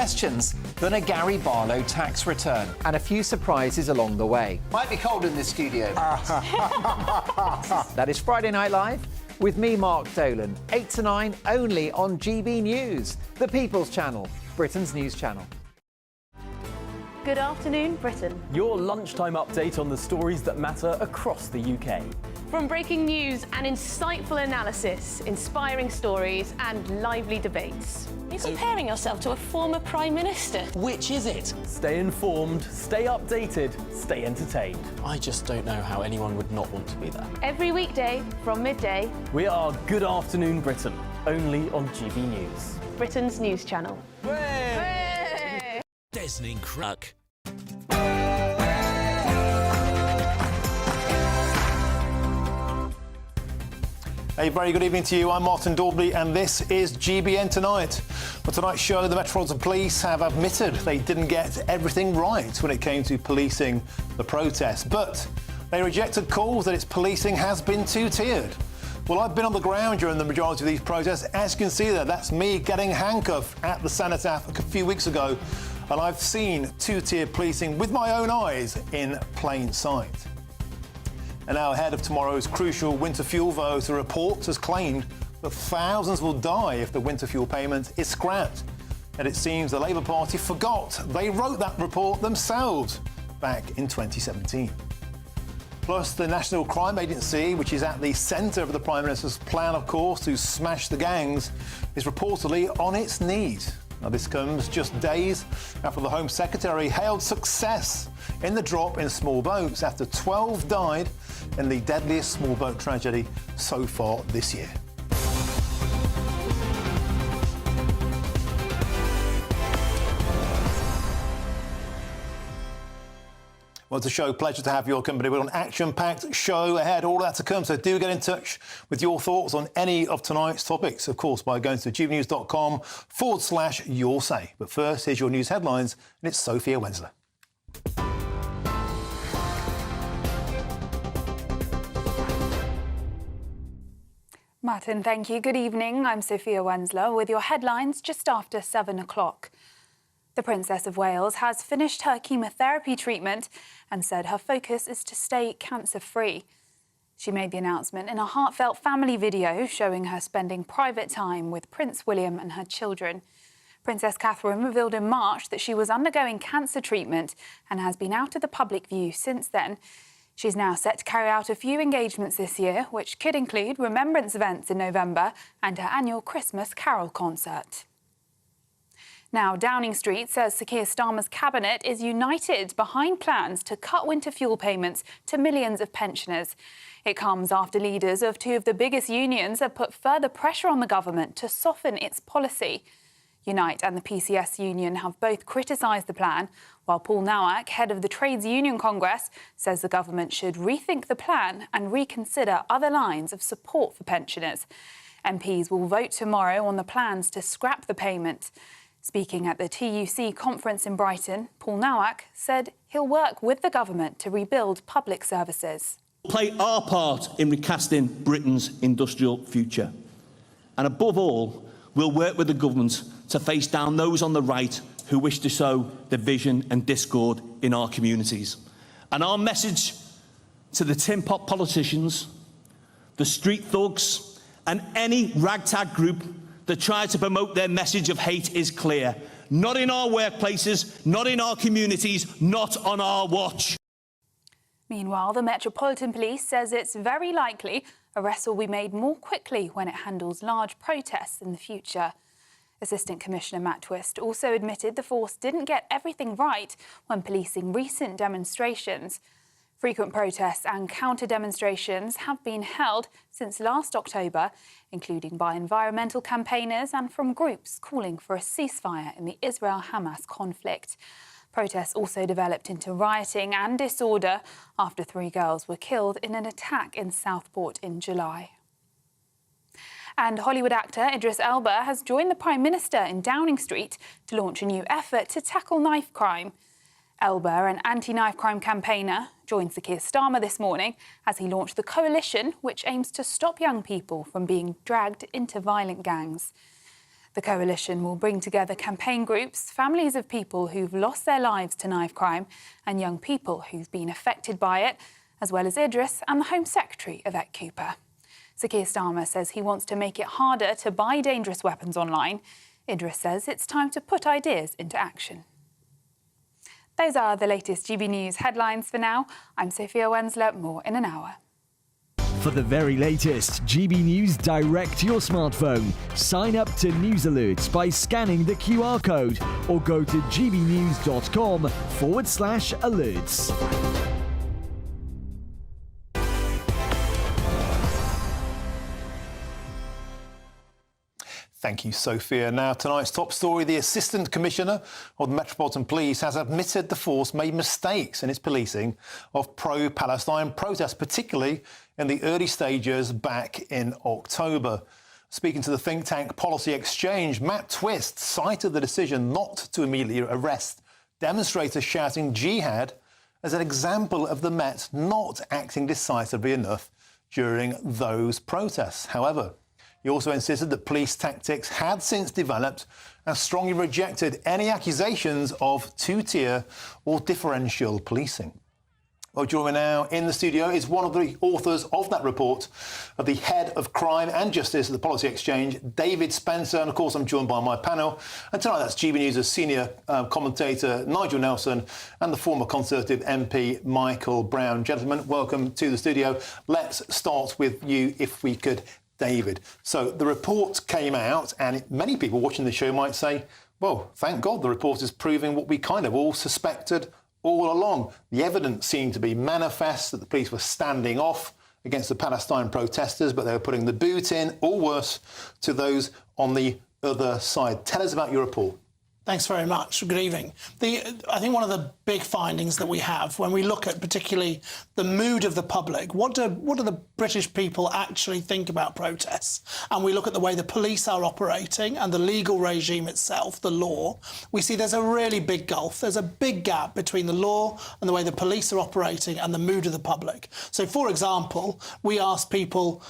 questions than a Gary Barlow tax return. And a few surprises along the way. Might be cold in this studio. That is Friday Night Live with me, Mark Dolan, 8 to 9, only on GB News, the People's Channel, Britain's news channel. Good afternoon, Britain. Your lunchtime update on the stories that matter across the UK. From breaking news and insightful analysis, inspiring stories and lively debates. Are you comparing yourself to a former Prime Minister? Which is it? Stay informed, stay updated, stay entertained. I just don't know how anyone would not want to be there. Every weekday from midday, We are Good Afternoon Britain, only on GB News. Britain's news channel. Deafening crack. A very good evening to you. I'm Martin Daubney and this is GBN Tonight. For tonight's show, the Metropolitan Police have admitted they didn't get everything right when it came to policing the protests, but they rejected calls that its policing has been two-tiered. Well, I've been on the ground during the majority of these protests. As you can see there, that's me getting handcuffed at the Cenotaph a few weeks ago, and I've seen two-tier policing with my own eyes in plain sight. And now ahead of tomorrow's crucial winter fuel vote, a report has claimed that thousands will die if the winter fuel payment is scrapped. And it seems the Labour Party forgot they wrote that report themselves back in 2017. Plus, the National Crime Agency, which is at the centre of the Prime Minister's plan, of course, to smash the gangs, is reportedly on its knees. Now, this comes just days after the Home Secretary hailed success in the drop in small boats after 12 died in the deadliest small boat tragedy so far this year. Well, it's a show. Pleasure to have your company. We're on an action-packed show ahead. All that to come. So do get in touch with your thoughts on any of tonight's topics, of course, by going to gbnews.com/your say. But first, here's your news headlines, and it's Sophia Wensler. Martin, thank you. Good evening. I'm Sophia Wensler with your headlines just after 7 o'clock. The Princess of Wales has finished her chemotherapy treatment and said her focus is to stay cancer-free. She made the announcement in a heartfelt family video showing her spending private time with Prince William and her children. Princess Catherine revealed in March that she was undergoing cancer treatment and has been out of the public view since then. She's now set to carry out a few engagements this year, which could include remembrance events in November and her annual Christmas Carol concert. Now, Downing Street says Sir Keir Starmer's cabinet is united behind plans to cut winter fuel payments to millions of pensioners. It comes after leaders of two of the biggest unions have put further pressure on the government to soften its policy. Unite and the PCS union have both criticised the plan, while Paul Nowak, head of the Trades Union Congress, says the government should rethink the plan and reconsider other lines of support for pensioners. MPs will vote tomorrow on the plans to scrap the payment. Speaking at the TUC conference in Brighton, Paul Nowak said he'll work with the government to rebuild public services. Play our part in recasting Britain's industrial future. And above all, we'll work with the government to face down those on the right who wish to sow division and discord in our communities. And our message to the tin pot politicians, the street thugs and any ragtag group that try to promote their message of hate is clear. Not in our workplaces, not in our communities, not on our watch. Meanwhile, the Metropolitan Police says it's very likely arrests will be made more quickly when it handles large protests in the future. Assistant Commissioner Matt Twist also admitted the force didn't get everything right when policing recent demonstrations. Frequent protests and counter-demonstrations have been held since last October, including by environmental campaigners and from groups calling for a ceasefire in the Israel-Hamas conflict. Protests also developed into rioting and disorder after 3 girls were killed in an attack in Southport in July. And Hollywood actor Idris Elba has joined the Prime Minister in Downing Street to launch a new effort to tackle knife crime. Elba, an anti-knife crime campaigner, joined Sir Keir Starmer this morning as he launched the coalition which aims to stop young people from being dragged into violent gangs. The coalition will bring together campaign groups, families of people who've lost their lives to knife crime and young people who've been affected by it, as well as Idris and the Home Secretary, Yvette Cooper. Sir Keir Starmer says he wants to make it harder to buy dangerous weapons online. Idris says it's time to put ideas into action. Those are the latest GB News headlines for now. I'm Sophia Wensler. More in an hour. For the very latest GB News direct to your smartphone, sign up to News Alerts by scanning the QR code or go to gbnews.com/alerts. Thank you, Sophia. Now, tonight's top story, the Assistant Commissioner of the Metropolitan Police has admitted the force made mistakes in its policing of pro-Palestine protests, particularly in the early stages back in October. Speaking to the think tank Policy Exchange, Matt Twist cited the decision not to immediately arrest demonstrators shouting jihad as an example of the Met not acting decisively enough during those protests. However, he also insisted that police tactics had since developed and strongly rejected any accusations of two-tier or differential policing. Well, joining me now in the studio is one of the authors of that report, of the head of crime and justice at the Policy Exchange, David Spencer. And of course, I'm joined by my panel. And tonight, that's GB News' senior commentator, Nigel Nelson, and the former Conservative MP, Michael Brown. Gentlemen, welcome to the studio. Let's start with you, if we could, David. So the report came out, and many people watching the show might say, well, thank God the report is proving what we kind of all suspected all along. The evidence seemed to be manifest that the police were standing off against the Palestine protesters, but they were putting the boot in, or worse, to those on the other side. Tell us about your report. Thanks very much. Good evening. I think one of the big findings that we have when we look at particularly the mood of the public, what do the British people actually think about protests? And we look at the way the police are operating and the legal regime itself, the law, we see there's a really big gulf. There's a big gap between the law and the way the police are operating and the mood of the public. So, for example, we asked people,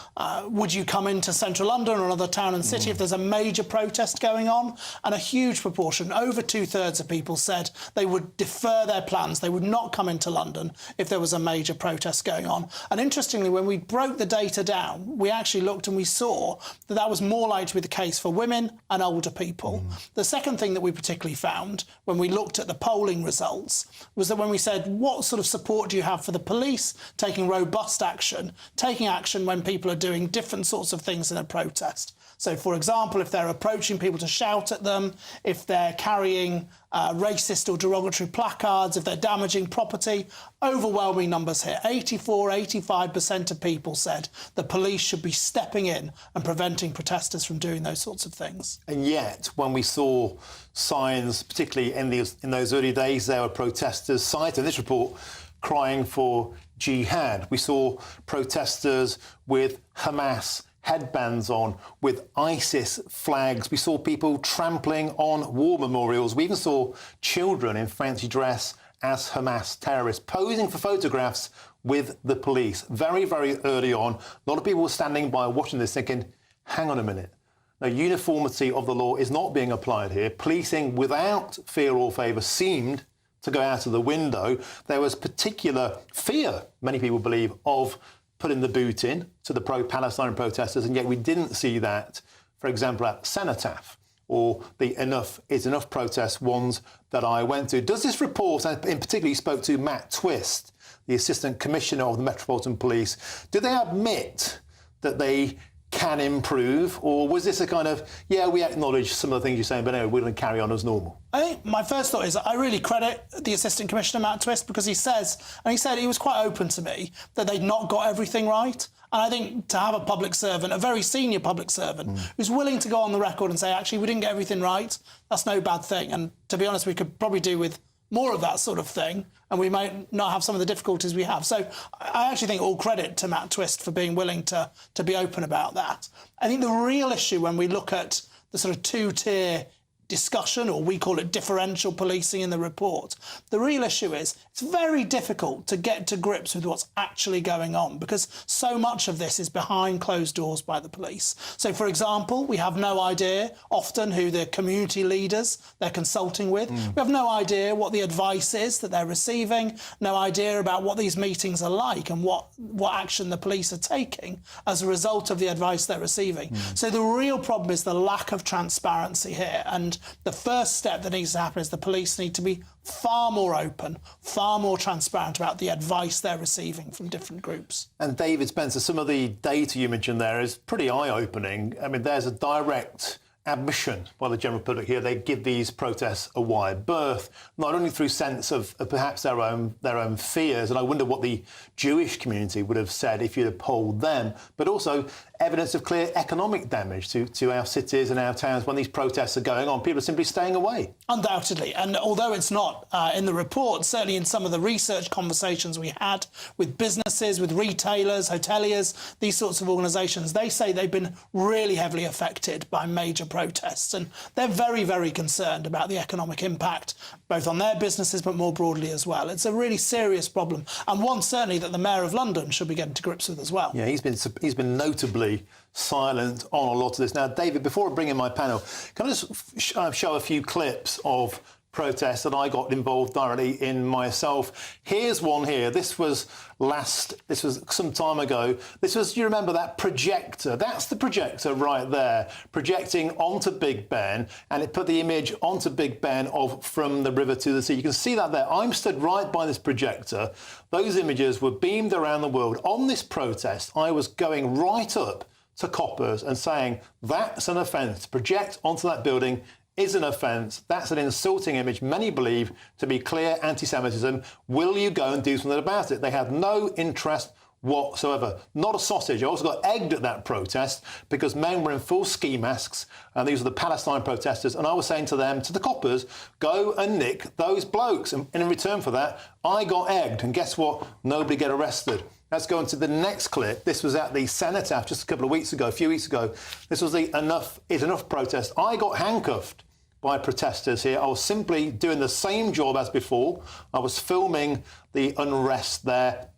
would you come into central London or another town and city if there's a major protest going on? And a huge proportion, over 2/3 of people said they would defer their plans. They would not come into London if there was a major protest going on. And interestingly, when we broke the data down, we actually looked and we saw that that was more likely to be the case for women and older people. The second thing that we particularly found when we looked at the polling results was that when we said, what sort of support do you have for the police taking robust action, taking action when people are doing different sorts of things in a protest? So, for example, if they're approaching people to shout at them, if they're carrying racist or derogatory placards, if they're damaging property, overwhelming numbers here. 85% of people said the police should be stepping in and preventing protesters from doing those sorts of things. And yet, when we saw signs, particularly in those early days, there were protesters cited in this report crying for jihad. We saw protesters with Hamas headbands on, with ISIS flags. We saw people trampling on war memorials. We even saw children in fancy dress as Hamas terrorists posing for photographs with the police. Very, very early on, a lot of people were standing by watching this thinking, hang on a minute. The uniformity of the law is not being applied here. Policing without fear or favour seemed to go out of the window. There was particular fear, many people believe, of putting the boot in to the pro-Palestine protesters, and yet we didn't see that, for example, at Cenotaph or the Enough is Enough protest ones that I went to. Does this report, and in particular you spoke to Matt Twist, the Assistant Commissioner of the Metropolitan Police, do they admit that they can improve, or was this a kind of, yeah, we acknowledge some of the things you're saying, but anyway, we're going to carry on as normal? I think my first thought is I really credit the Assistant Commissioner, Matt Twist, because he said he was quite open to me that they'd not got everything right. And I think to have a public servant, a very senior public servant, who's willing to go on the record and say, actually, we didn't get everything right, that's no bad thing. And to be honest, we could probably do with more of that sort of thing, and we might not have some of the difficulties we have. So I actually think all credit to Matt Twist for being willing to be open about that. I think the real issue when we look at the sort of two-tier discussion, or we call it differential policing in the report. The real issue is it's very difficult to get to grips with what's actually going on, because so much of this is behind closed doors by the police. So, for example, we have no idea often who the community leaders they're consulting with. We have no idea what the advice is that they're receiving, no idea about what these meetings are like and what action the police are taking as a result of the advice they're receiving. So the real problem is the lack of transparency here, and the first step that needs to happen is the police need to be far more open, far more transparent about the advice they're receiving from different groups. And David Spencer, some of the data you mentioned there is pretty eye-opening. I mean, there's a direct admission by the general public here. They give these protests a wide berth, not only through sense of perhaps their own fears, and I wonder what the Jewish community would have said if you'd have polled them, but also evidence of clear economic damage to our cities and our towns when these protests are going on. People are simply staying away. Undoubtedly. And although it's not in the report, certainly in some of the research conversations we had with businesses, with retailers, hoteliers, these sorts of organisations, they say they've been really heavily affected by major protests. And they're very, very concerned about the economic impact, both on their businesses, but more broadly as well. It's a really serious problem, and one certainly that the Mayor of London should be getting to grips with as well. Yeah, he's been notably silent on a lot of this. Now, David, before I bring in my panel, can I just show a few clips of protests that I got involved directly in myself? Here's one here. This was some time ago. This was, you remember that projector? That's the projector right there, projecting onto Big Ben, and it put the image onto Big Ben of From the River to the Sea. You can see that there. I'm stood right by this projector. Those images were beamed around the world. On this protest, I was going right up to coppers and saying, that's an offence. To project onto that building is an offence. That's an insulting image many believe to be clear anti-Semitism. Will you go and do something about it? They had no interest whatsoever. Not a sausage. I also got egged at that protest because men were in full ski masks, and these were the Palestine protesters, and I was saying to them, to the coppers, go and nick those blokes. And in return for that, I got egged, and guess what? Nobody get arrested. Let's go on to the next clip. This was at the Cenotaph just a few weeks ago. This was the Enough is Enough protest. I got handcuffed by protesters here. I was simply doing the same job as before. I was filming the unrest there.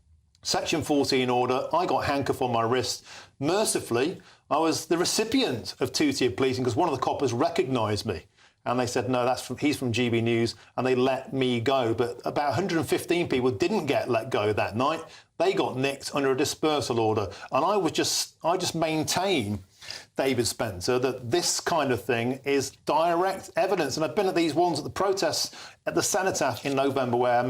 Section 14 order. I got handcuffed on my wrist. Mercifully, I was the recipient of two-tier policing because one of the coppers recognised me. And they said, no, he's from GBNews, and they let me go. But about 115 people didn't get let go that night. They got nicked under a dispersal order. And I just maintain, David Spencer, that this kind of thing is direct evidence. And I've been at these ones at the protests at the Cenotaph in November where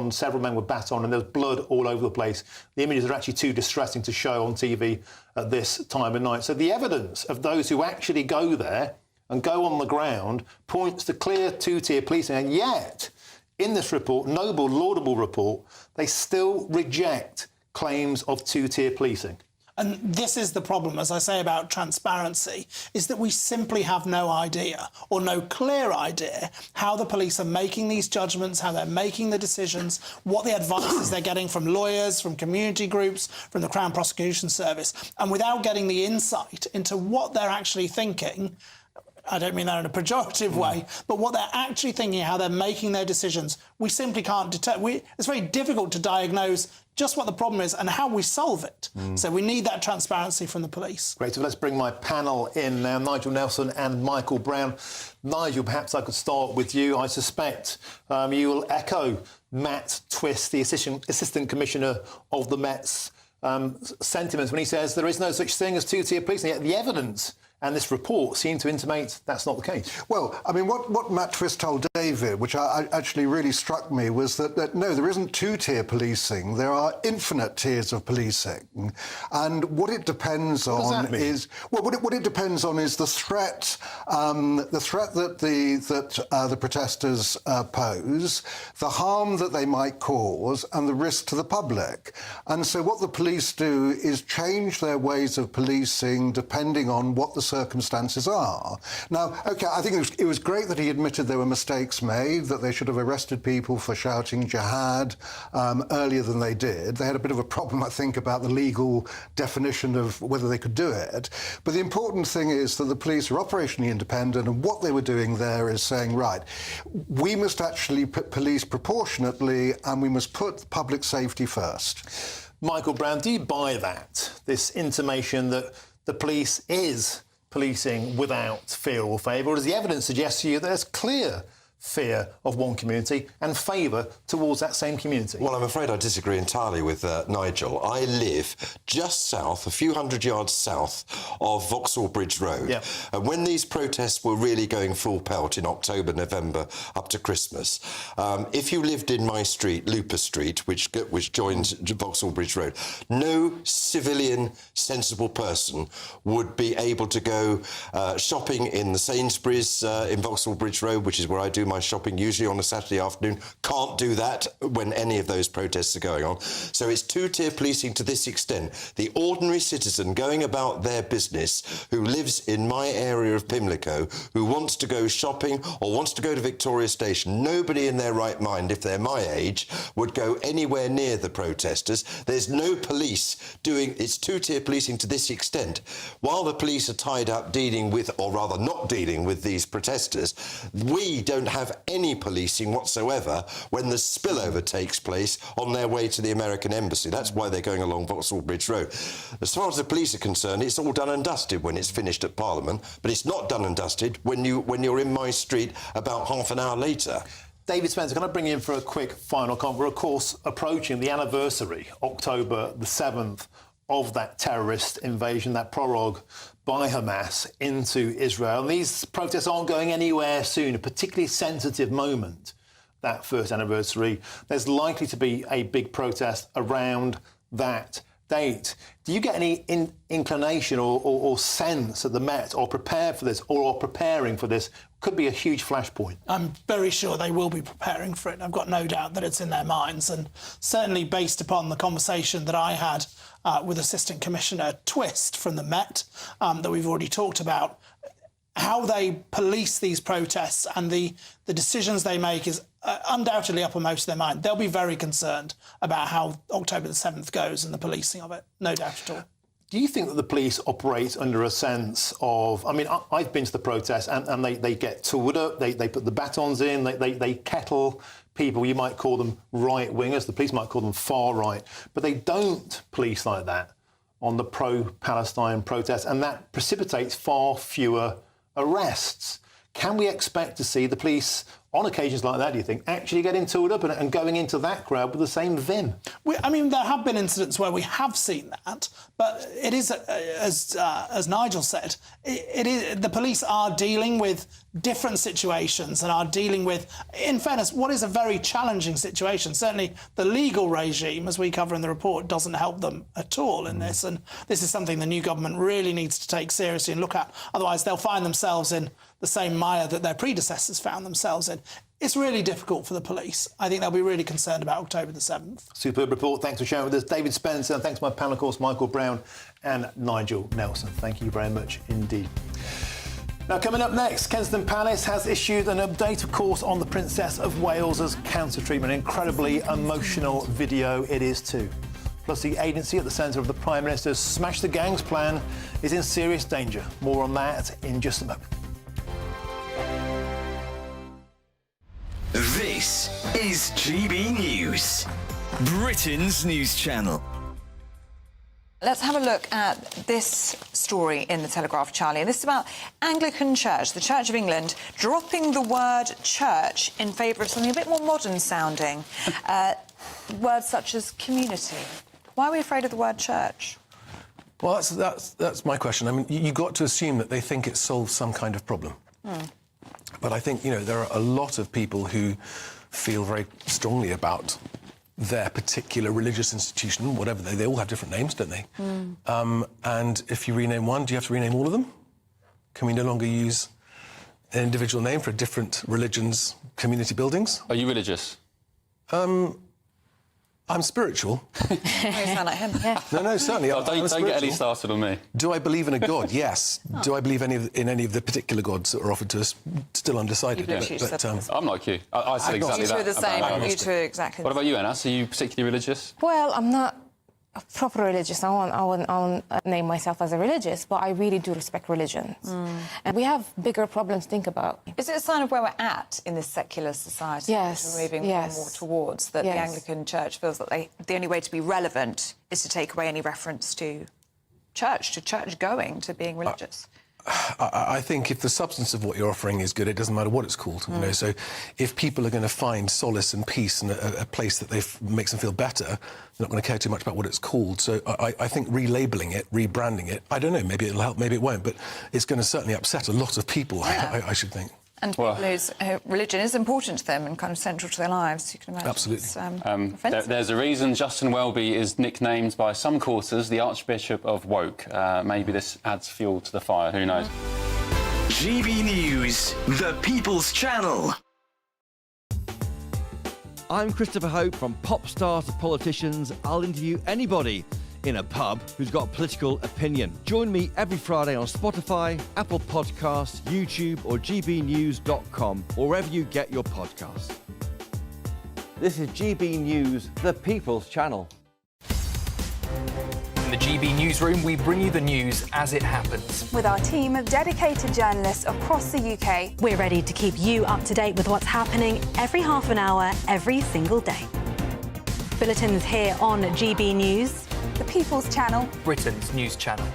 several men were batoned, and there was blood all over the place. The images are actually too distressing to show on TV at this time of night. So the evidence of those who actually go there and go on the ground points to clear two-tier policing. And yet, in this report, noble, laudable report, they still reject claims of two-tier policing. And this is the problem, as I say, about transparency, is that we simply have no idea, or no clear idea, how the police are making these judgments, how they're making the decisions, what the advice they're getting from lawyers, from community groups, from the Crown Prosecution Service. And without getting the insight into what they're actually thinking, I don't mean that in a pejorative way, but what they're actually thinking, how they're making their decisions, we simply can't determine. It's very difficult to diagnose just what the problem is and how we solve it. So we need that transparency from the police. Great. So let's bring my panel in now, Nigel Nelson and Michael Brown. Nigel, perhaps I could start with you. I suspect you will echo Matt Twist, the Assistant Commissioner of the Met's sentiments when he says there is no such thing as two-tier policing, yet the evidence and this report seem to intimate that's not the case. Well, I mean, what Matt Twist told David, which actually really struck me, was that no, there isn't two-tier policing. There are infinite tiers of policing, and what it depends on is what it depends on is the threat that the protesters pose, the harm that they might cause, and the risk to the public. And so, what the police do is change their ways of policing depending on what the circumstances are. Now, OK, I think it was great that he admitted there were mistakes made, that they should have arrested people for shouting jihad earlier than they did. They had a bit of a problem, I think, about the legal definition of whether they could do it. But the important thing is that the police are operationally independent, and what they were doing there is saying, right, we must actually police proportionately and we must put public safety first. Michael Brown, do you buy that? This intimation that the police is policing without fear or favour, or does the evidence suggest to you that there's clear fear of one community and favour towards that same community? Well, I'm afraid I disagree entirely with Nigel. I live just south, a few hundred yards south of Vauxhall Bridge Road. Yeah. And when these protests were really going full pelt in October, November, up to Christmas, if you lived in my street, Looper Street, which joins Vauxhall Bridge Road, no civilian, sensible person would be able to go shopping in the Sainsbury's in Vauxhall Bridge Road, which is where I do my shopping usually on a Saturday afternoon. Can't do that when any of those protests are going on. So it's two-tier policing to this extent. The ordinary citizen going about their business who lives in my area of Pimlico, who wants to go shopping or wants to go to Victoria Station, nobody in their right mind, if they're my age, would go anywhere near the protesters. There's no police doing... It's two-tier policing to this extent. While the police are tied up dealing with, or rather not dealing with these protesters, we don't have any policing whatsoever when the spillover takes place on their way to the American embassy. That's why they're going along Vauxhall Bridge Road. As far as the police are concerned, it's all done and dusted when it's finished at Parliament, but it's not done and dusted when you're in my street about half an hour later. David Spencer, can I bring you in for a quick final comment? We're, of course, approaching the anniversary, October the 7th, of that terrorist invasion, that prorogue by Hamas into Israel. And these protests aren't going anywhere soon, a particularly sensitive moment, that first anniversary. There's likely to be a big protest around that date. Do you get any inclination or sense that the Met are prepared for this or are preparing for this? Could be a huge flashpoint. I'm very sure they will be preparing for it. I've got no doubt that it's in their minds. And certainly based upon the conversation that I had with Assistant Commissioner Twist from the Met, that we've already talked about, how they police these protests and the decisions they make is undoubtedly uppermost in their mind. They'll be very concerned about how October the 7th goes and the policing of it, no doubt at all. Do you think that the police operate under a sense of... I mean, I've been to the protests and they get toured up, they put the batons in, they kettle people. You might call them right-wingers, the police might call them far-right, but they don't police like that on the pro-Palestine protests, and that precipitates far fewer arrests. Can we expect to see the police, on occasions like that, do you think, actually getting toured up and going into that crowd with the same vim? I mean, there have been incidents where we have seen that, but it is, as Nigel said, it is, the police are dealing with different situations and are dealing with, in fairness, what is a very challenging situation. Certainly the legal regime, as we cover in the report, doesn't help them at all in this, and this is something the new government really needs to take seriously and look at. Otherwise, they'll find themselves in the same mire that their predecessors found themselves in. It's really difficult for the police. I think they'll be really concerned about October the 7th. Superb report. Thanks for sharing with us, David Spencer, and thanks to my panel, of course, Michael Brown and Nigel Nelson. Thank you very much indeed. Now, coming up next, Kensington Palace has issued an update, of course, on the Princess of Wales's cancer treatment. Incredibly emotional video it is too. Plus, the agency at the centre of the Prime Minister's Smash the Gangs plan is in serious danger. More on that in just a moment. This is GB News, Britain's news channel. Let's have a look at this story in the Telegraph, Charlie. And this is about Anglican Church, the Church of England, dropping the word church in favour of something a bit more modern sounding. Words such as community. Why are we afraid of the word church? Well, that's my question. I mean, you've got to assume that they think it solves some kind of problem. But I think, you know, there are a lot of people who feel very strongly about their particular religious institution, whatever they all have different names, don't they? And if you rename one, do you have to rename all of them? Can we no longer use an individual name for different religions' community buildings? Are you religious? I'm spiritual. You sound like him. Yeah. No, certainly. Oh, don't get any started on me. Do I believe in a God? Yes. Do I believe in any of the particular gods that are offered to us? Still undecided. I'm like you. I said exactly that. You two are the same. You two are exactly. What about you, Anna? Are you particularly religious? Well, I'm not proper religious. I won't name myself as a religious, but I really do respect religions. And we have bigger problems to think about. Is it a sign of where we're at in this secular society? Yes. We're moving more and more towards that. The Anglican Church feels that the only way to be relevant is to take away any reference to church going, to being religious. I think if the substance of what you're offering is good, it doesn't matter what it's called. You know, so if people are going to find solace and peace in a place that makes them feel better, they're not going to care too much about what it's called. So I think relabeling it, rebranding it, I don't know, maybe it'll help, maybe it won't, but it's going to certainly upset a lot of people, I should think. And people whose religion is important to them and kind of central to their lives, you can imagine. Absolutely. There's a reason Justin Welby is nicknamed by some quarters the Archbishop of Woke. Maybe this adds fuel to the fire, who knows? GB News, the People's Channel. I'm Christopher Hope. From pop stars to politicians, I'll interview anybody in a pub who's got a political opinion. Join me every Friday on Spotify, Apple Podcasts, YouTube or gbnews.com, or wherever you get your podcasts. This is GB News, the People's Channel. In the GB Newsroom, we bring you the news as it happens. With our team of dedicated journalists across the UK. We're ready to keep you up to date with what's happening every half an hour, every single day. Bulletins here on GB News, the People's Channel, Britain's news channel.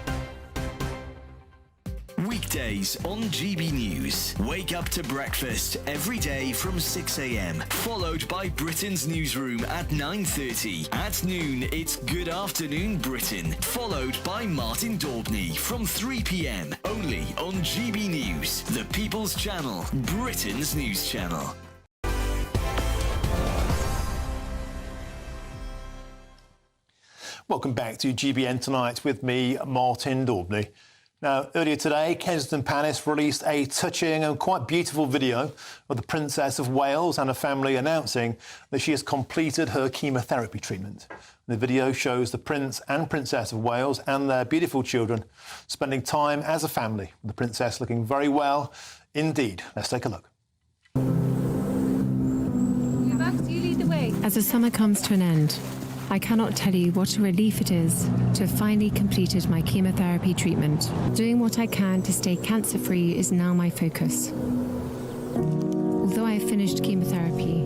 Weekdays on GB News. Wake up to breakfast every day from 6 a.m. Followed by Britain's newsroom at 9:30. At noon, it's Good Afternoon Britain. Followed by Martin Daubney from 3 p.m. Only on GB News, the People's Channel, Britain's news channel. Welcome back to GBN Tonight with me, Martin Daubney. Now, earlier today, Kensington Palace released a touching and quite beautiful video of the Princess of Wales and her family announcing that she has completed her chemotherapy treatment. The video shows the Prince and Princess of Wales and their beautiful children spending time as a family, with the Princess looking very well indeed. Let's take a look. As the summer comes to an end, I cannot tell you what a relief it is to have finally completed my chemotherapy treatment. Doing what I can to stay cancer-free is now my focus. Although I have finished chemotherapy,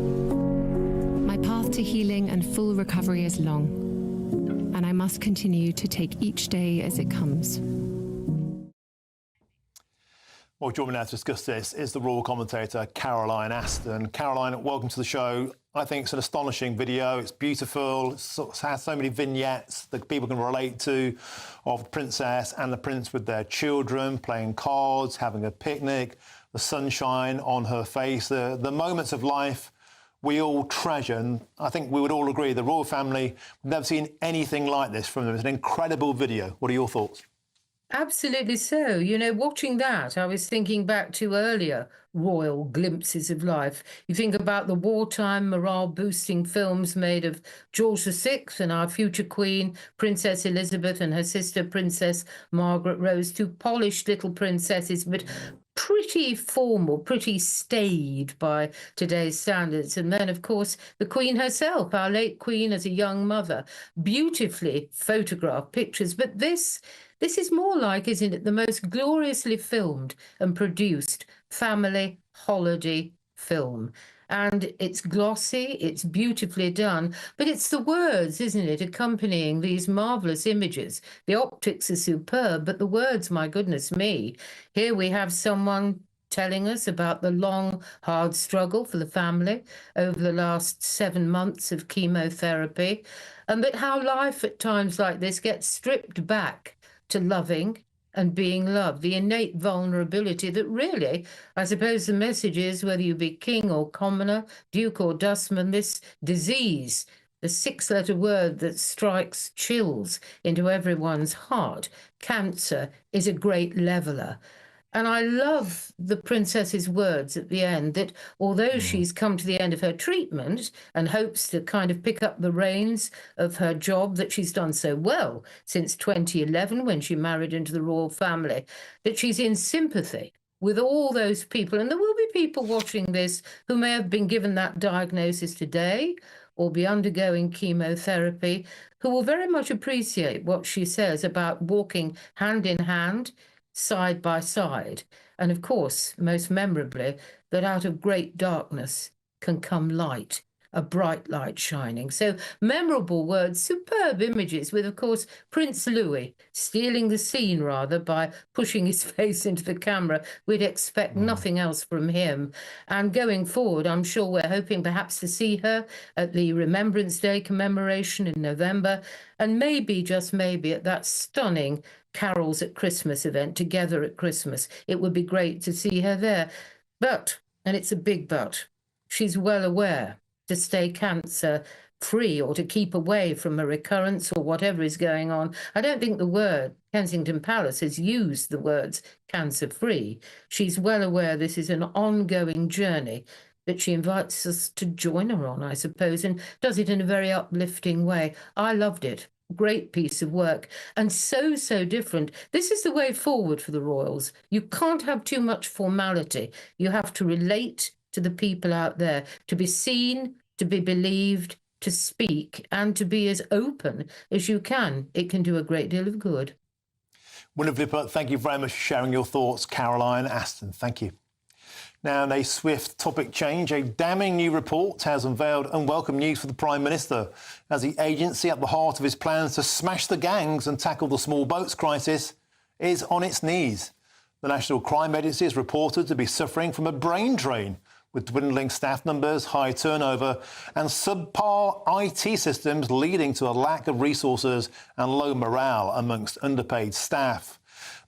my path to healing and full recovery is long, and I must continue to take each day as it comes. Well, joining me now to discuss this is the royal commentator Caroline Aston. Caroline, welcome to the show. I think it's an astonishing video. It's beautiful. It has so many vignettes that people can relate to of the princess and the prince with their children, playing cards, having a picnic, the sunshine on her face, the moments of life we all treasure. And I think we would all agree the royal family, we've never seen anything like this from them. It's an incredible video. What are your thoughts? Absolutely so. You know, watching that, I was thinking back to earlier royal glimpses of life. You think about the wartime morale-boosting films made of George VI and our future Queen, Princess Elizabeth, and her sister, Princess Margaret Rose, two polished little princesses, but pretty formal, pretty staid by today's standards. And then, of course, the Queen herself, our late Queen as a young mother, beautifully photographed pictures. But this is more like, isn't it, the most gloriously filmed and produced family holiday film. And it's glossy, it's beautifully done, but it's the words, isn't it, accompanying these marvellous images. The optics are superb, but the words, my goodness me. Here we have someone telling us about the long, hard struggle for the family over the last 7 months of chemotherapy, but how life at times like this gets stripped back to loving and being loved, the innate vulnerability that really, I suppose the message is, whether you be king or commoner, duke or dustman, this disease, the 6-letter word that strikes chills into everyone's heart, cancer, is a great leveller. And I love the princess's words at the end that although she's come to the end of her treatment and hopes to kind of pick up the reins of her job that she's done so well since 2011 when she married into the royal family, that she's in sympathy with all those people. And there will be people watching this who may have been given that diagnosis today or be undergoing chemotherapy, who will very much appreciate what she says about walking hand in hand, side by side. And of course, most memorably, that out of great darkness can come light, a bright light shining. So memorable words, superb images with, of course, Prince Louis stealing the scene rather by pushing his face into the camera. We'd expect nothing else from him. And going forward, I'm sure we're hoping perhaps to see her at the Remembrance Day commemoration in November, and maybe, just maybe, at that stunning Carols at Christmas event, Together at Christmas. It would be great to see her there. But, and it's a big but, she's well aware to stay cancer free or to keep away from a recurrence or whatever is going on. I don't think the word Kensington Palace has used the words cancer free. She's well aware this is an ongoing journey that she invites us to join her on, I suppose, and does it in a very uplifting way. I loved it. Great piece of work, and so different. This is the way forward for the royals. You can't have too much formality. You have to relate to the people out there, to be seen, to be believed, to speak, and to be as open as you can. It can do a great deal of good. Wonderfully put. Thank you very much for sharing your thoughts, Caroline Aston. Thank you. Now, in a swift topic change, a damning new report has unveiled unwelcome news for the Prime Minister, as the agency at the heart of his plans to smash the gangs and tackle the small boats crisis is on its knees. The National Crime Agency is reported to be suffering from a brain drain, with dwindling staff numbers, high turnover and subpar IT systems leading to a lack of resources and low morale amongst underpaid staff.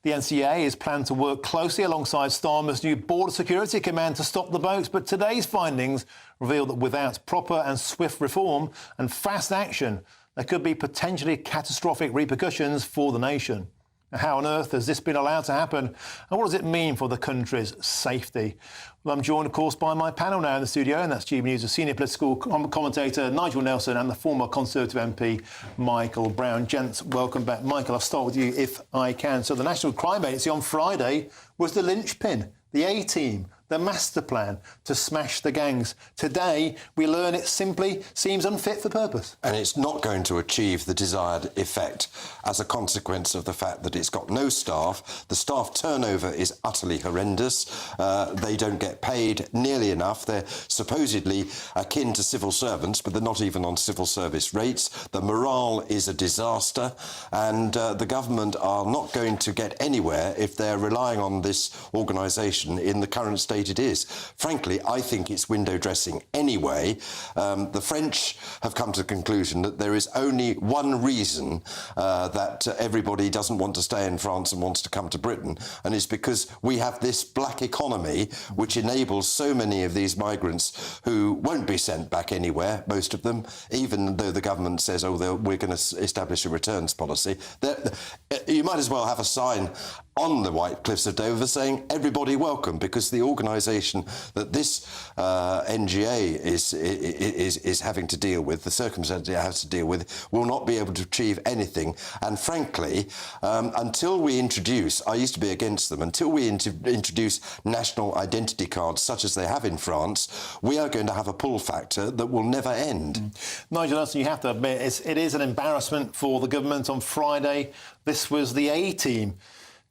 The NCA is planned to work closely alongside Starmer's new Border Security Command to stop the boats, but today's findings reveal that without proper and swift reform and fast action, there could be potentially catastrophic repercussions for the nation. How on earth has this been allowed to happen, and what does it mean for the country's safety? Well, I'm joined, of course, by my panel now in the studio, and that's GBNews' senior political commentator Nigel Nelson and the former Conservative MP Michael Brown. Gents, welcome back. Michael, I'll start with you if I can. So the National Crime Agency on Friday was the linchpin, the A-team, the master plan to smash the gangs. Today, we learn it simply seems unfit for purpose. And it's not going to achieve the desired effect as a consequence of the fact that it's got no staff. The staff turnover is utterly horrendous. They don't get paid nearly enough. They're supposedly akin to civil servants, but they're not even on civil service rates. The morale is a disaster, and the government are not going to get anywhere if they're relying on this organisation in the current state it is. Frankly, I think it's window dressing anyway. The French have come to the conclusion that there is only one reason that everybody doesn't want to stay in France and wants to come to Britain, and it's because we have this black economy which enables so many of these migrants who won't be sent back anywhere, most of them, even though the government says, oh, we're going to establish a returns policy. You might as well have a sign on the White Cliffs of Dover saying everybody welcome, because the organisation that this NGA is having to deal with, the circumstances it has to deal with, will not be able to achieve anything. And frankly, until we introduce, I used to be against them, until we introduce national identity cards such as they have in France, we are going to have a pull factor that will never end. Nigel Nelson, you have to admit, it is an embarrassment for the government. On Friday, this was the A-team.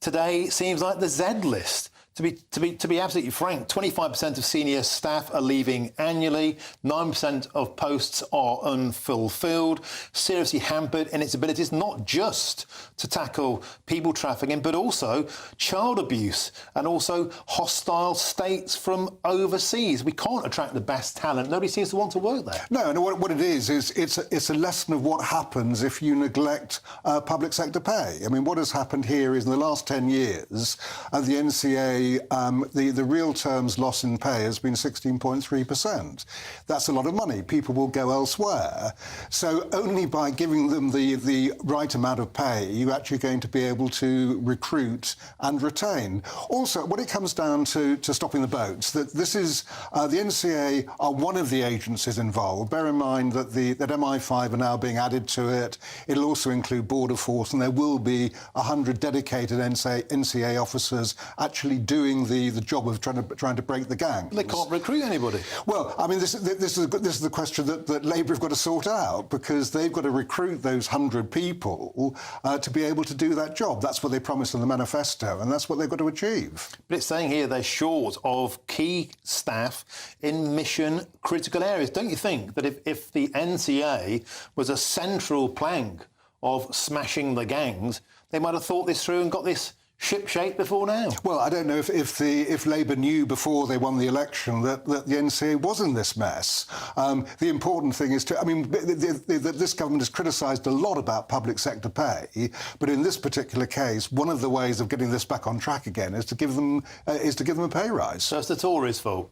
Today, it seems like the Z list. To be absolutely frank, 25% of senior staff are leaving annually, 9% of posts are unfulfilled, seriously hampered in its abilities not just to tackle people trafficking, but also child abuse and also hostile states from overseas. We can't attract the best talent. Nobody seems to want to work there. No, and what it is it's a lesson of what happens if you neglect public sector pay. I mean, what has happened here is in the last 10 years, the NCA the real terms loss in pay has been 16.3%. That's a lot of money. People will go elsewhere. So only by giving them the right amount of pay, you're actually going to be able to recruit and retain. Also, when it comes down to stopping the boats, that this is the NCA are one of the agencies involved. Bear in mind that that MI5 are now being added to it. It'll also include Border Force, and there will be 100 dedicated NCA officers actually doing the job of trying to break the gang. They can't recruit anybody. Well, I mean, this is the question that Labour have got to sort out, because they've got to recruit those 100 people to be able to do that job. That's what they promised in the manifesto, and that's what they've got to achieve. But it's saying here they're short of key staff in mission-critical areas. Don't you think that if the NCA was a central plank of smashing the gangs, they might have thought this through and got this ship-shape before now? Well, I don't know if Labour knew before they won the election that the NCA was in this mess. The important thing is this government has criticised a lot about public sector pay, but in this particular case, one of the ways of getting this back on track again is to give them a pay rise. So it's the Tories' fault?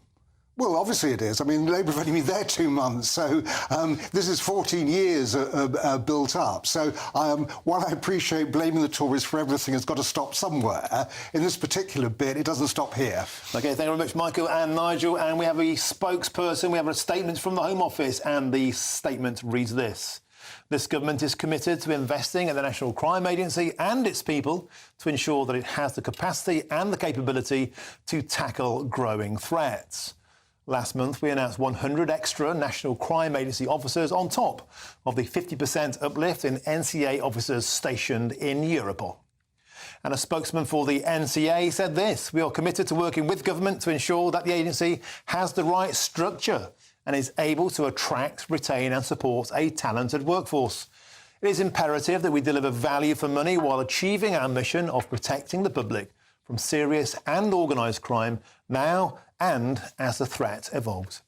Well, obviously it is. I mean, Labour have only been there 2 months, so this is 14 years built up. So while I appreciate blaming the Tories for everything has got to stop somewhere, in this particular bit, it doesn't stop here. OK, thank you very much, Michael and Nigel. And we have a spokesperson. We have a statement from the Home Office, and the statement reads this. This government is committed to investing in the National Crime Agency and its people to ensure that it has the capacity and the capability to tackle growing threats. Last month, we announced 100 extra National Crime Agency officers on top of the 50% uplift in NCA officers stationed in Europol. And a spokesman for the NCA said this: we are committed to working with government to ensure that the agency has the right structure and is able to attract, retain and support a talented workforce. It is imperative that we deliver value for money while achieving our mission of protecting the public from serious and organised crime now and as the threat evolves.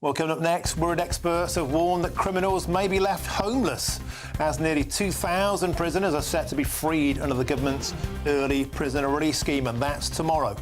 Well, coming up next, word experts have warned that criminals may be left homeless as nearly 2,000 prisoners are set to be freed under the government's early prisoner release scheme, and that's tomorrow.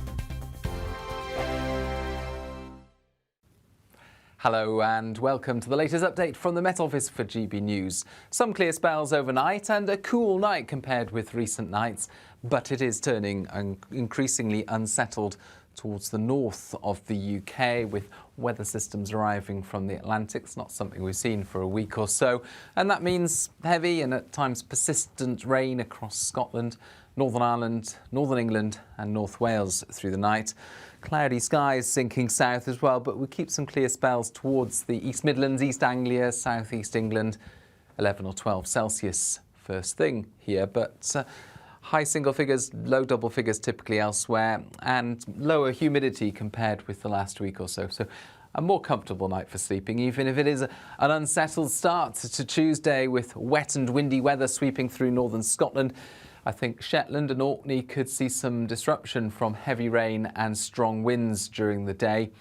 Hello and welcome to the latest update from the Met Office for GB News. Some clear spells overnight and a cool night compared with recent nights, but it is turning increasingly unsettled towards the north of the UK, with weather systems arriving from the Atlantic. It's not something we've seen for a week or so, and that means heavy and at times persistent rain across Scotland, Northern Ireland, Northern England and North Wales through the night. Cloudy skies sinking south as well, but we keep some clear spells towards the East Midlands, East Anglia, South East England. 11 or 12 Celsius first thing here, but high single figures, low double figures typically elsewhere, and lower humidity compared with the last week or so. So a more comfortable night for sleeping, even if it is an unsettled start to Tuesday with wet and windy weather sweeping through northern Scotland. I think Shetland and Orkney could see some disruption from heavy rain and strong winds during the day,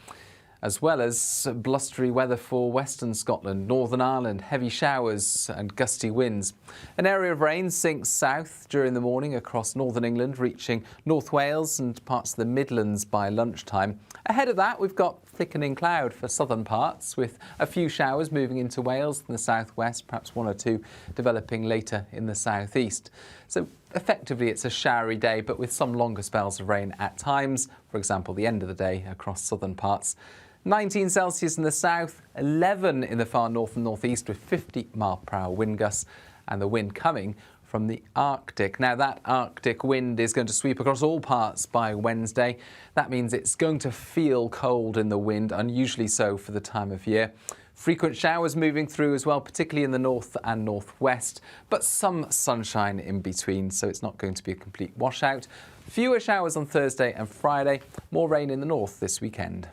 as well as blustery weather for western Scotland, Northern Ireland, heavy showers and gusty winds. An area of rain sinks south during the morning across northern England, reaching North Wales and parts of the Midlands by lunchtime. Ahead of that, we've got thickening cloud for southern parts, with a few showers moving into Wales and the southwest, perhaps one or two developing later in the southeast. So effectively, it's a showery day, but with some longer spells of rain at times, for example, the end of the day across southern parts. 19 Celsius in the south, 11 in the far north and northeast, with 50 mile-per-hour wind gusts, and the wind coming from the Arctic. Now, that Arctic wind is going to sweep across all parts by Wednesday. That means it's going to feel cold in the wind, unusually so for the time of year. Frequent showers moving through as well, particularly in the north and northwest, but some sunshine in between, so it's not going to be a complete washout. Fewer showers on Thursday and Friday, more rain in the north this weekend.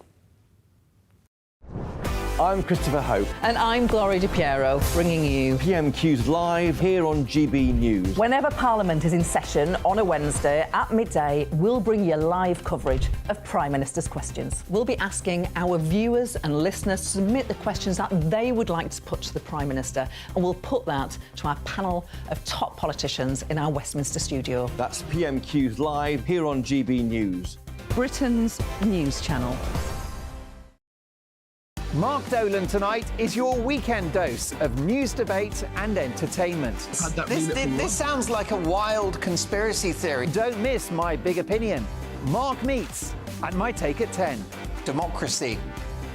I'm Christopher Hope. And I'm Gloria Di Piero, bringing you PMQ's live here on GB News. Whenever Parliament is in session on a Wednesday at midday, we'll bring you live coverage of Prime Minister's questions. We'll be asking our viewers and listeners to submit the questions that they would like to put to the Prime Minister, and we'll put that to our panel of top politicians in our Westminster studio. That's PMQ's live here on GB News. Britain's news channel. Mark Dolan tonight is your weekend dose of news, debate and entertainment. This sounds like a wild conspiracy theory. Don't miss My Big Opinion. Mark Meets at My Take at 10. Democracy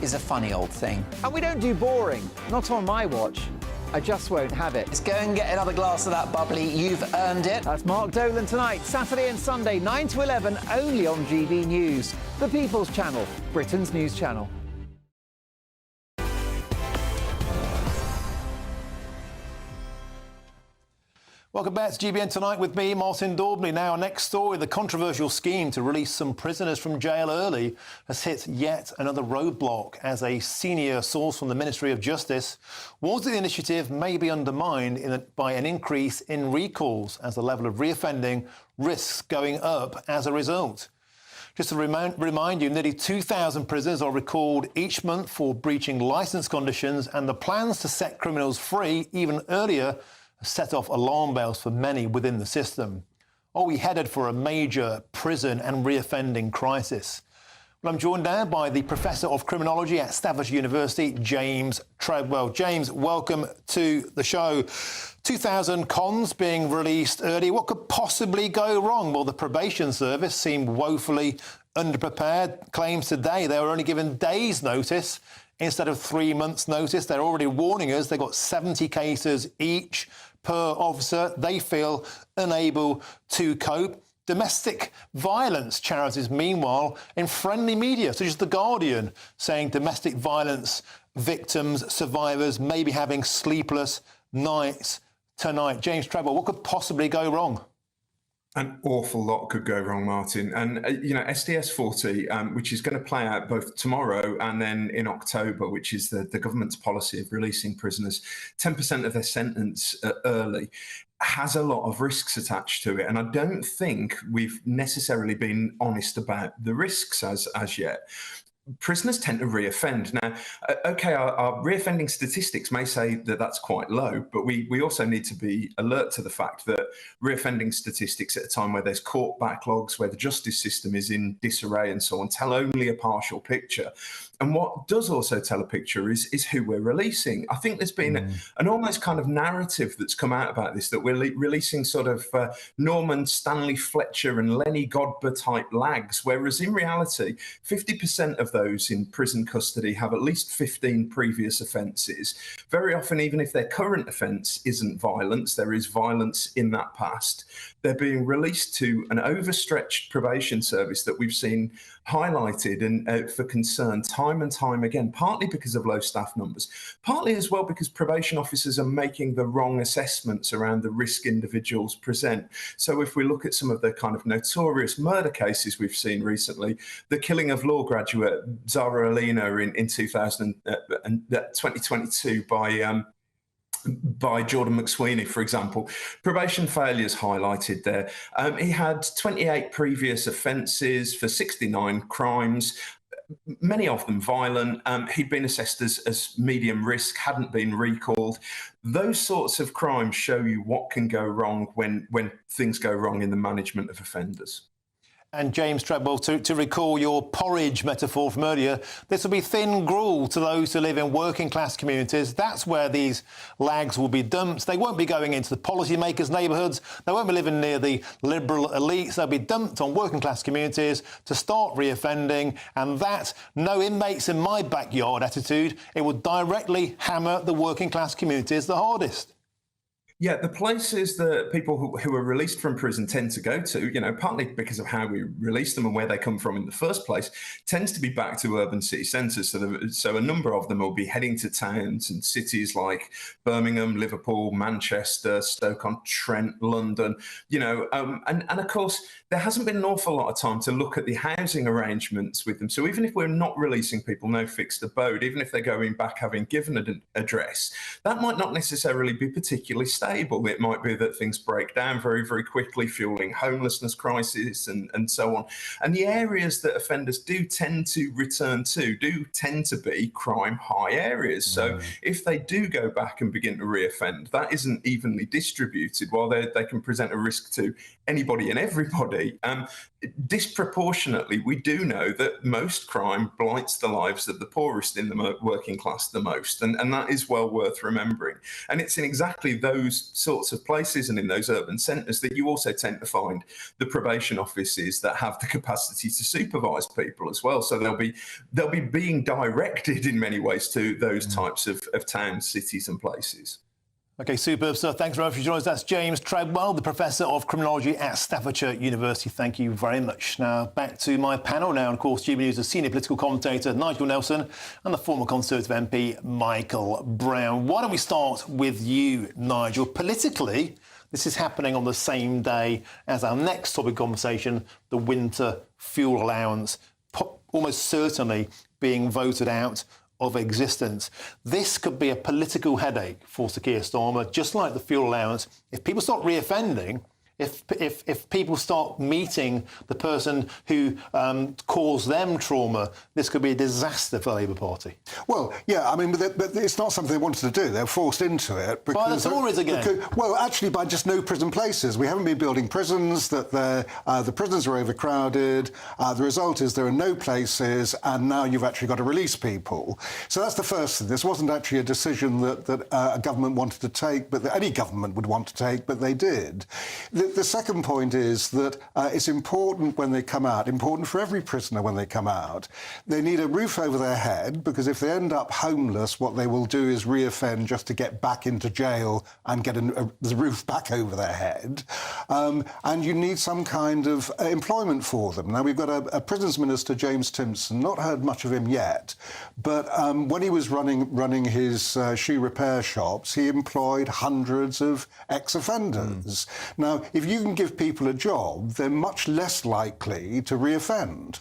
is a funny old thing. And we don't do boring, not on my watch. I just won't have it. Let's go and get another glass of that bubbly. You've earned it. That's Mark Dolan tonight, Saturday and Sunday, 9 to 11, only on GB News, the People's Channel, Britain's news channel. Welcome back to GBN Tonight with me, Martin Daubney. Now, our next story, the controversial scheme to release some prisoners from jail early has hit yet another roadblock as a senior source from the Ministry of Justice warns that the initiative may be undermined by an increase in recalls as the level of reoffending risks going up as a result. Just to remind you, nearly 2,000 prisoners are recalled each month for breaching licence conditions, and the plans to set criminals free even earlier set off alarm bells for many within the system. Are we headed for a major prison and reoffending crisis? Well, I'm joined now by the Professor of Criminology at Staffordshire University, James Treadwell. James, welcome to the show. 2,000 cons being released early. What could possibly go wrong? Well, the probation service seemed woefully underprepared. Claims today they were only given days' notice instead of 3 months' notice. They're already warning us they've got 70 cases each per officer. They feel unable to cope. Domestic violence charities, meanwhile, in friendly media, such as The Guardian, saying domestic violence victims, survivors may be having sleepless nights tonight. James Treadwell, what could possibly go wrong? An awful lot could go wrong, Martin. And, SDS 40, which is going to play out both tomorrow and then in October, which is the government's policy of releasing prisoners 10% of their sentence early, has a lot of risks attached to it. And I don't think we've necessarily been honest about the risks as yet. Prisoners tend to reoffend. Now, OK, our reoffending statistics may say that that's quite low, but we also need to be alert to the fact that reoffending statistics at a time where there's court backlogs, where the justice system is in disarray and so on, tell only a partial picture. And what does also tell a picture is who we're releasing. I think there's been an almost kind of narrative that's come out about this, that we're releasing sort of Norman Stanley Fletcher and Lenny Godber type lags, whereas in reality, 50% of those in prison custody have at least 15 previous offences. Very often, even if their current offence isn't violence, there is violence in that past. They're being released to an overstretched probation service that we've seen highlighted and for concern time and time again, partly because of low staff numbers, partly as well because probation officers are making the wrong assessments around the risk individuals present. So if we look at some of the kind of notorious murder cases we've seen recently, the killing of law graduate Zara Alina in 2022 by Jordan McSweeney, for example. Probation failures highlighted there. He had 28 previous offences for 69 crimes, many of them violent. He'd been assessed as medium risk, hadn't been recalled. Those sorts of crimes show you what can go wrong when things go wrong in the management of offenders. And James Treadwell, to recall your porridge metaphor from earlier, this will be thin gruel to those who live in working-class communities. That's where these lags will be dumped. They won't be going into the policymakers' neighbourhoods. They won't be living near the liberal elites. They'll be dumped on working-class communities to start reoffending. And that no inmates in my backyard attitude, it will directly hammer the working-class communities the hardest. Yeah, the places that people who are released from prison tend to go to, you know, partly because of how we release them and where they come from in the first place, tends to be back to urban city centres. So a number of them will be heading to towns and cities like Birmingham, Liverpool, Manchester, Stoke-on-Trent, London, you know, and of course, there hasn't been an awful lot of time to look at the housing arrangements with them. So even if we're not releasing people no fixed abode, even if they're going back having given an address, that might not necessarily be particularly stable. It might be that things break down very, very quickly, fueling homelessness crisis and so on. And the areas that offenders do tend to return to do tend to be crime high areas. So if they do go back and begin to reoffend, that isn't evenly distributed. While they can present a risk to anybody and everybody, disproportionately, we do know that most crime blights the lives of the poorest in the working class the most. And that is well worth remembering. And it's in exactly those sorts of places and in those urban centres that you also tend to find the probation offices that have the capacity to supervise people as well. So they'll be being directed in many ways to those types of towns, cities and places. OK, superb, sir. Thanks very much for joining us. That's James Treadwell, the Professor of Criminology at Staffordshire University. Thank you very much. Now, back to my panel now. And, of course, GB News' senior political commentator, Nigel Nelson, and the former Conservative MP, Michael Brown. Why don't we start with you, Nigel? Politically, this is happening on the same day as our next topic conversation, the winter fuel allowance, almost certainly being voted out of existence. This could be a political headache for Sir Keir Starmer, just like the fuel allowance. If people start reoffending, if people start meeting the person who caused them trauma, this could be a disaster for the Labour Party. Well, yeah, I mean, but it's not something they wanted to do. They're forced into it. By the Tories again? Well, actually, by just no prison places. We haven't been building prisons, the prisons are overcrowded. The result is there are no places, and now you've actually got to release people. So that's the first thing. This wasn't actually a decision that a government wanted to take, but that any government would want to take, but they did. The second point is that it's important when they come out, important for every prisoner when they come out, they need a roof over their head, because if they end up homeless, what they will do is reoffend just to get back into jail and get the roof back over their head. And you need some kind of employment for them. Now, we've got a prisons minister, James Timpson, not heard much of him yet, but when he was running his shoe repair shops, he employed hundreds of ex-offenders. Now, if you can give people a job, they're much less likely to reoffend.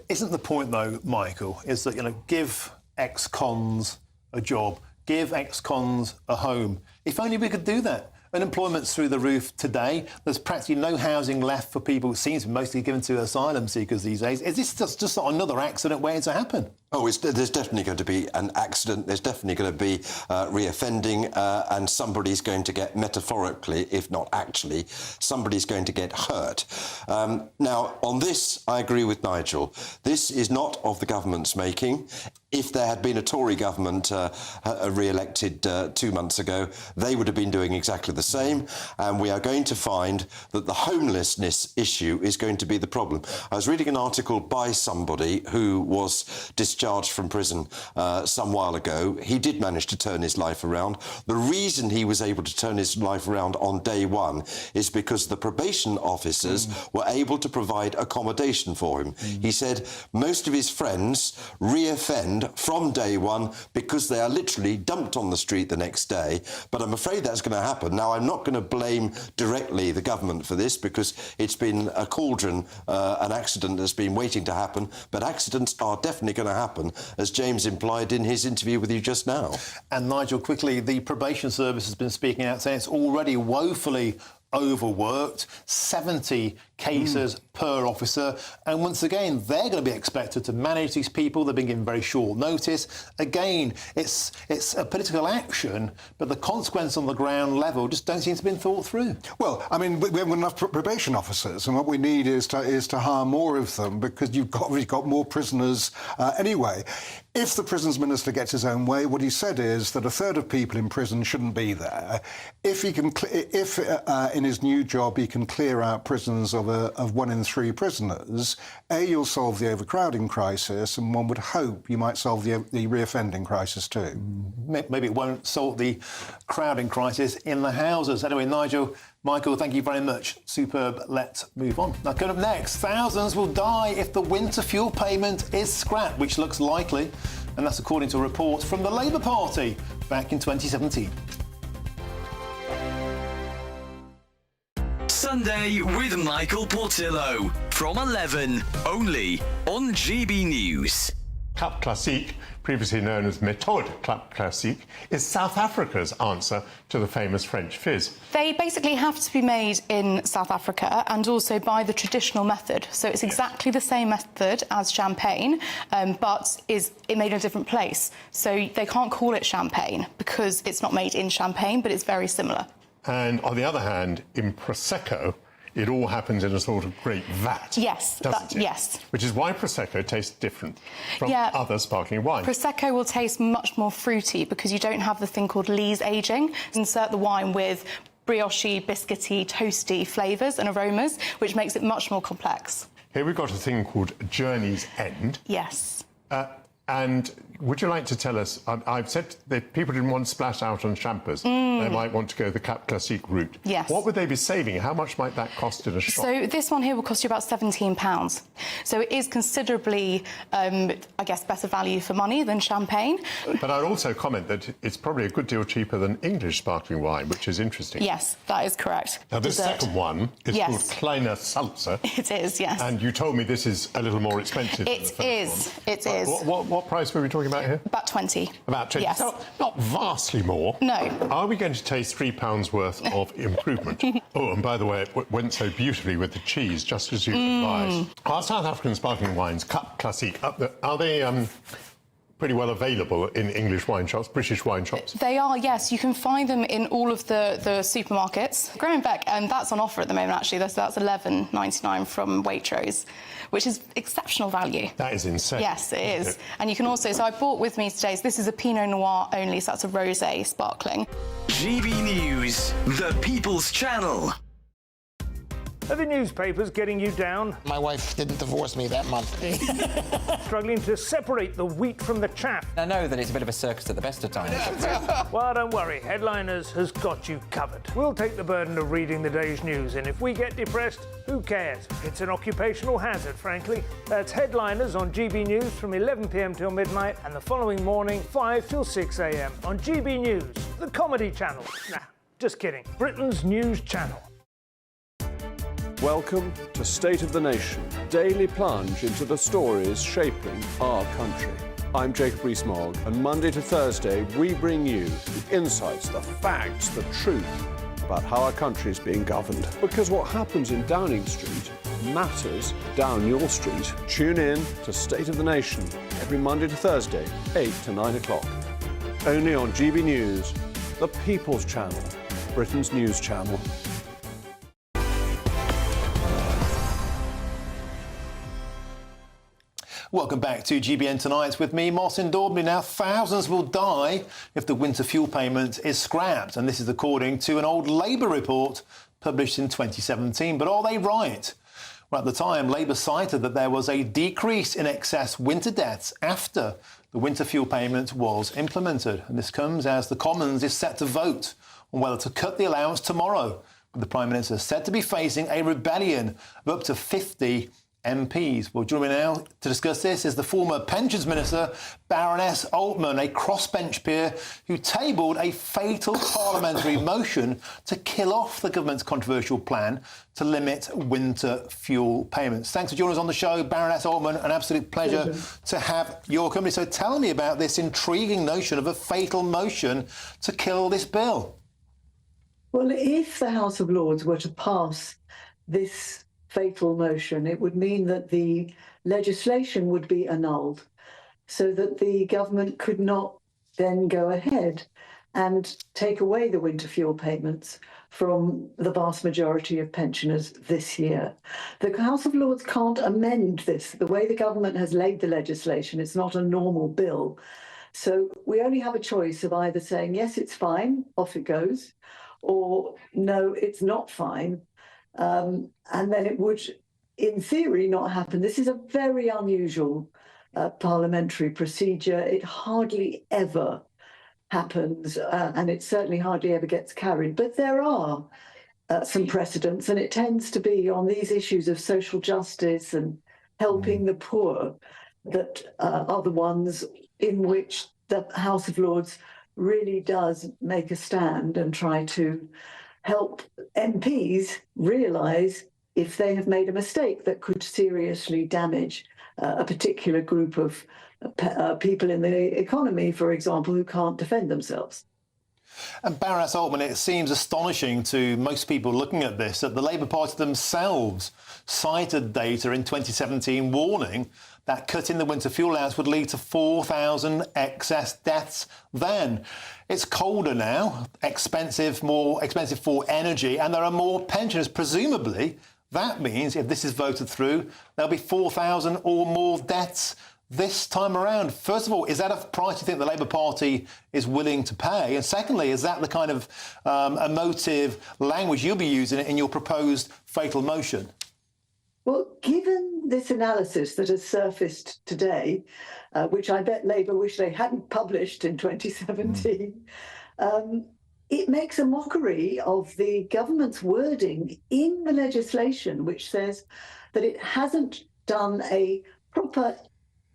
Isn't the point, though, Michael, is that, you know, give ex-cons a job, give ex-cons a home. If only we could do that. Unemployment's through the roof today. There's practically no housing left for people. It seems to be mostly given to asylum seekers these days. Is this just not another accident waiting to happen? Oh, there's definitely going to be an accident. There's definitely going to be reoffending, and somebody's going to get, metaphorically, if not actually, somebody's going to get hurt. Now, on this, I agree with Nigel. This is not of the government's making. If there had been a Tory government re-elected 2 months ago, they would have been doing exactly the same, and we are going to find that the homelessness issue is going to be the problem. I was reading an article by somebody who was discharged from prison some while ago. He did manage to turn his life around. The reason he was able to turn his life around on day one is because the probation officers were able to provide accommodation for him. He said most of his friends reoffend from day one because they are literally dumped on the street the next day. But I'm afraid that's going to happen. Now, I'm not going to blame directly the government for this, because it's been a cauldron, an accident that's been waiting to happen. But accidents are definitely going to happen, as James implied in his interview with you just now. And Nigel, quickly, the probation service has been speaking out, saying it's already woefully overworked, 70 cases per officer, and once again they're going to be expected to manage these people. They've been given very short notice. Again, it's a political action, but the consequences on the ground level just don't seem to have been thought through. Well, I mean, we haven't enough probation officers, and what we need is to hire more of them, because you've got more prisoners anyway. If the prisons minister gets his own way, what he said is that a third of people in prison shouldn't be there. If he can, in his new job he can clear out prisons of 1 in 3 prisoners, you'll solve the overcrowding crisis, and one would hope you might solve the reoffending crisis too. Maybe it won't solve the crowding crisis in the houses. Anyway, Nigel, Michael, thank you very much. Superb. Let's move on. Now, coming up next, thousands will die if the winter fuel payment is scrapped, which looks likely, and that's according to a report from the Labour Party back in 2017. Sunday with Michael Portillo from 11, only on GB News. Club Classique, previously known as Méthode Club Classique, is South Africa's answer to the famous French fizz. They basically have to be made in South Africa and also by the traditional method. So it's exactly the same method as champagne, but is it made in a different place. So they can't call it champagne because it's not made in Champagne, but it's very similar. And on the other hand, in Prosecco, it all happens in a sort of great vat. Yes, doesn't it? Yes. Which is why Prosecco tastes different from other sparkling wines. Prosecco will taste much more fruity because you don't have the thing called lees aging. Insert the wine with brioche, biscuity, toasty flavours and aromas, which makes it much more complex. Here we've got a thing called Journey's End. Yes. And would you like to tell us, I've said that people didn't want to splash out on champers. They might want to go the Cap Classique route. Yes. What would they be saving? How much might that cost in a shop? So this one here will cost you about £17. So it is considerably, I guess, better value for money than champagne. But I'd also comment that it's probably a good deal cheaper than English sparkling wine, which is interesting. Yes, that is correct. Now, this Dessert. second one is called Kleiner Salzer. It is, yes. And you told me this is a little more expensive than the first one. It is. What price were we talking about here? About 20. About 20. Yes. Not vastly more. No. Are we going to taste £3 worth of improvement? Oh, and by the way, it went so beautifully with the cheese, just as you advised. Are South African sparkling wines, Cap Classique, are they pretty well available in English wine shops, British wine shops? They are, yes. You can find them in all of the supermarkets. Growing-Beck, and that's on offer at the moment, actually. That's $11.99 from Waitrose, which is exceptional value. That is insane. Yes, it is. And you can also, so I bought with me today, so this is a Pinot Noir only, so that's a rosé sparkling. GB News, the People's Channel. Are the newspapers getting you down? My wife didn't divorce me that month. Struggling to separate the wheat from the chaff? I know that it's a bit of a circus at the best of times. Well, don't worry. Headliners has got you covered. We'll take the burden of reading the day's news, and if we get depressed, who cares? It's an occupational hazard, frankly. That's Headliners on GB News from 11 p.m. till midnight, and the following morning, 5 till 6 a.m. on GB News, the comedy channel. Nah, just kidding. Britain's news channel. Welcome to State of the Nation, daily plunge into the stories shaping our country. I'm Jacob Rees-Mogg, and Monday to Thursday we bring you the insights, the facts, the truth about how our country is being governed. Because what happens in Downing Street matters down your street. Tune in to State of the Nation every Monday to Thursday, 8 to 9 o'clock. Only on GB News, the People's Channel, Britain's news channel. Welcome back to GBN Tonight with me, Martin Daubney. Now, thousands will die if the winter fuel payment is scrapped, and this is according to an old Labour report published in 2017. But are they right? Well, at the time, Labour cited that there was a decrease in excess winter deaths after the winter fuel payment was implemented. And this comes as the Commons is set to vote on whether to cut the allowance tomorrow, with the Prime Minister said to be facing a rebellion of up to 50 MPs. Well, joining me now to discuss this is the former Pensions Minister, Baroness Altman, a crossbench peer who tabled a fatal parliamentary motion to kill off the government's controversial plan to limit winter fuel payments. Thanks for joining us on the show, Baroness Altman. An absolute pleasure to have your company. So tell me about this intriguing notion of a fatal motion to kill this bill. Well, if the House of Lords were to pass this fatal motion, it would mean that the legislation would be annulled so that the government could not then go ahead and take away the winter fuel payments from the vast majority of pensioners this year. The House of Lords can't amend this. The way the government has laid the legislation, it's not a normal bill. So we only have a choice of either saying, yes, it's fine, off it goes, or no, it's not fine. And then it would, in theory, not happen. This is a very unusual parliamentary procedure. It hardly ever happens, and it certainly hardly ever gets carried. But there are some precedents, and it tends to be on these issues of social justice and helping the poor that are the ones in which the House of Lords really does make a stand and try to help MPs realise if they have made a mistake that could seriously damage a particular group of people in the economy, for example, who can't defend themselves. And Baroness Altman, it seems astonishing to most people looking at this that the Labour Party themselves cited data in 2017 warning that cutting the winter fuel allowance would lead to 4,000 excess deaths then. It's colder now, more expensive for energy, and there are more pensioners. Presumably, that means if this is voted through, there'll be 4,000 or more deaths this time around. First of all, is that a price you think the Labour Party is willing to pay? And secondly, is that the kind of emotive language you'll be using in your proposed fatal motion? Well, given this analysis that has surfaced today, which I bet Labour wish they hadn't published in 2017, it makes a mockery of the government's wording in the legislation, which says that it hasn't done a proper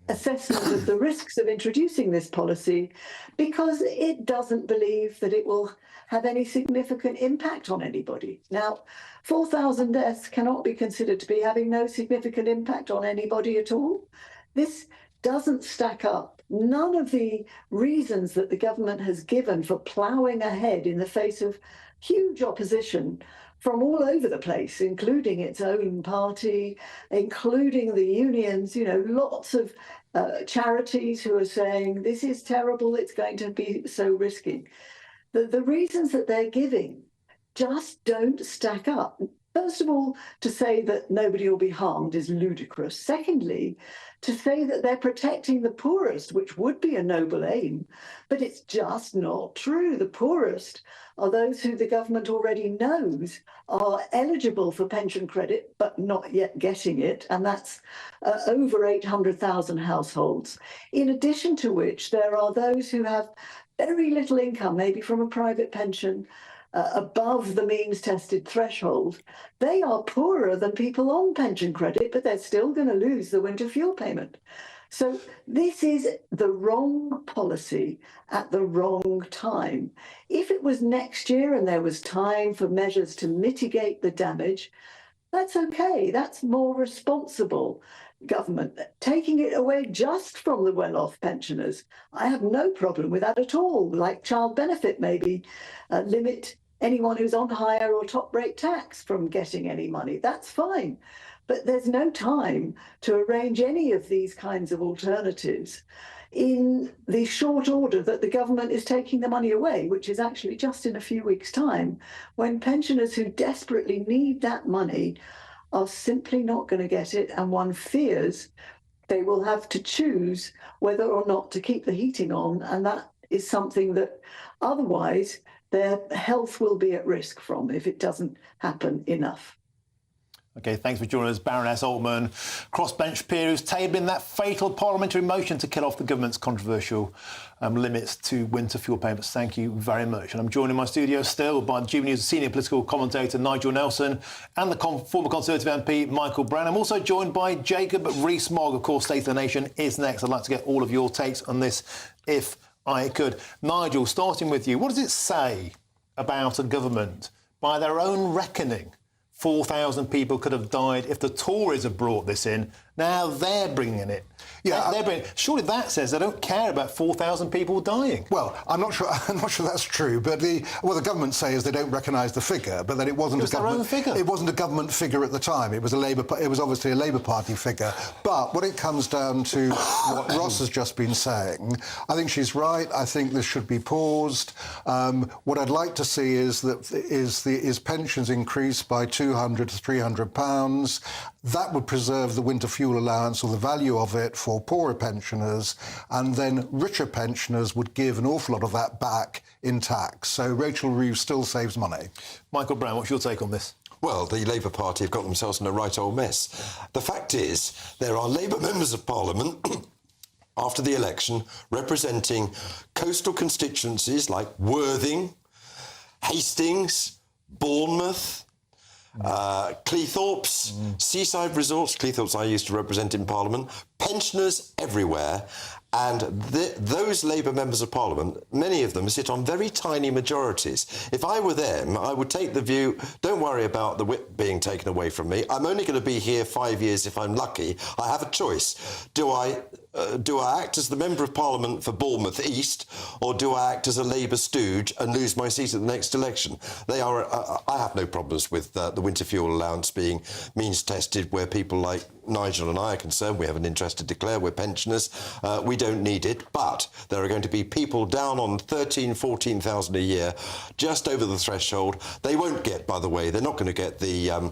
assessment of the risks of introducing this policy because it doesn't believe that it will have any significant impact on anybody. Now, 4,000 deaths cannot be considered to be having no significant impact on anybody at all. This doesn't stack up. None of the reasons that the government has given for ploughing ahead in the face of huge opposition from all over the place, including its own party, including the unions, lots of charities who are saying, this is terrible, it's going to be so risky. The reasons that they're giving just don't stack up. First of all, to say that nobody will be harmed is ludicrous. Secondly, to say that they're protecting the poorest, which would be a noble aim, but it's just not true. The poorest are those who the government already knows are eligible for pension credit, but not yet getting it, and that's over 800,000 households. In addition to which, there are those who have very little income, maybe from a private pension, above the means-tested threshold. They are poorer than people on pension credit, but they're still going to lose the winter fuel payment. So this is the wrong policy at the wrong time. If it was next year and there was time for measures to mitigate the damage, that's okay. That's more responsible government. Taking it away just from the well-off pensioners, I have no problem with that at all. Like child benefit, maybe limit anyone who's on higher or top rate tax from getting any money. That's fine. But there's no time to arrange any of these kinds of alternatives in the short order that the government is taking the money away, which is actually just in a few weeks' time, when pensioners who desperately need that money are simply not going to get it, and one fears they will have to choose whether or not to keep the heating on, and that is something that otherwise their health will be at risk from if it doesn't happen enough. OK, thanks for joining us, Baroness Altman, crossbench peer who's tabling that fatal parliamentary motion to kill off the government's controversial limits to winter fuel payments. Thank you very much. And I'm joined in my studio still by the GBNews senior political commentator Nigel Nelson and the former Conservative MP Michael Brown. I'm also joined by Jacob Rees-Mogg. Of course, State of the Nation is next. I'd like to get all of your takes on this if I could. Nigel, starting with you, what does it say about a government, by their own reckoning, 4,000 people could have died if the Tories had brought this in Now they're bringing it. Yeah, they're bringing. Surely that says they don't care about 4,000 people dying. Well, I'm not sure. I'm not sure that's true. But the government says they don't recognise the figure, but then it wasn't a government figure. It wasn't a government figure at the time. It was It was obviously a Labour Party figure. But when it comes down to what Ross has just been saying, I think she's right. I think this should be paused. What I'd like to see is pensions increased by £200 to £300. That would preserve the winter fuel allowance or the value of it for poorer pensioners, and then richer pensioners would give an awful lot of that back in tax. So Rachel Reeves still saves money. Michael Brown, what's your take on this? Well, the Labour Party have got themselves in a right old mess. The fact is, there are Labour members of Parliament after the election representing coastal constituencies like Worthing, Hastings, Bournemouth, Cleethorpes, seaside resorts, Cleethorpes I used to represent in Parliament, pensioners everywhere, and those Labour members of Parliament, many of them sit on very tiny majorities. If I were them, I would take the view, don't worry about the whip being taken away from me. I'm only going to be here 5 years if I'm lucky. I have a choice. Do I act as the Member of Parliament for Bournemouth East, or do I act as a Labour stooge and lose my seat at the next election? I have no problems with the winter fuel allowance being means-tested where people like Nigel and I are concerned. We have an interest to declare. We're pensioners. We don't need it. But there are going to be people down on 13,000, 14,000 a year, just over the threshold. They won't get, by the way, they're not going to get the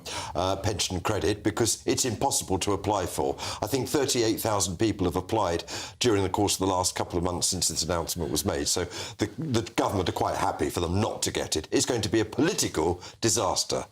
pension credit because it's impossible to apply for. I think 38,000 people have applied during the course of the last couple of months since this announcement was made. So the government are quite happy for them not to get it. It's going to be a political disaster.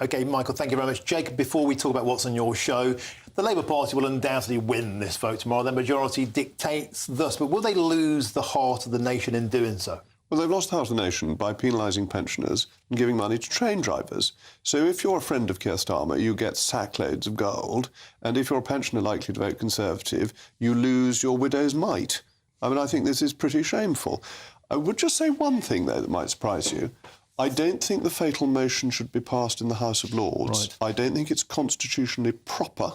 OK, Michael, thank you very much. Jacob, before we talk about what's on your show, the Labour Party will undoubtedly win this vote tomorrow. Their majority dictates thus, but will they lose the heart of the nation in doing so? Well, they've lost the heart of the nation by penalising pensioners and giving money to train drivers. So if you're a friend of Keir Starmer, you get sackloads of gold, and if you're a pensioner likely to vote Conservative, you lose your widow's mite. I mean, I think this is pretty shameful. I would just say one thing, though, that might surprise you. I don't think the fatal motion should be passed in the House of Lords. Right. I don't think it's constitutionally proper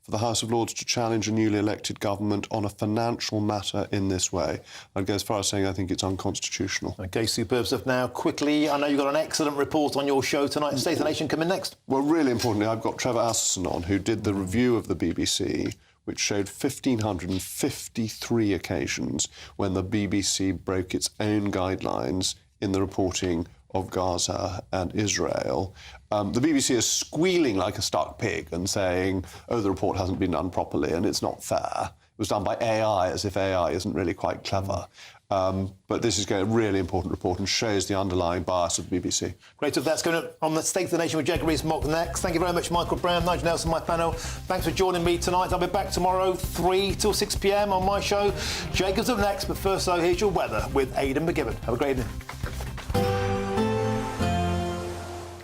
for the House of Lords to challenge a newly elected government on a financial matter in this way. I'd go as far as saying I think it's unconstitutional. OK, superb stuff. Now, quickly, I know you've got an excellent report on your show tonight. State of the Nation coming next. Well, really importantly, I've got Trevor Asserson on, who did the review of the BBC, which showed 1,553 occasions when the BBC broke its own guidelines in the reporting of Gaza and Israel. The BBC is squealing like a stuck pig and saying, oh, the report hasn't been done properly and it's not fair. It was done by AI, as if AI isn't really quite clever. But this is a really important report and shows the underlying bias of the BBC. Great. So that's going on the State of the Nation with Jacob Rees-Mogg next. Thank you very much, Michael Brown, Nigel Nelson, my panel. Thanks for joining me tonight. I'll be back tomorrow, 3 till 6 p.m. on my show. Jacob's up next, but first, though, here's your weather with Aidan McGibbon. Have a great evening.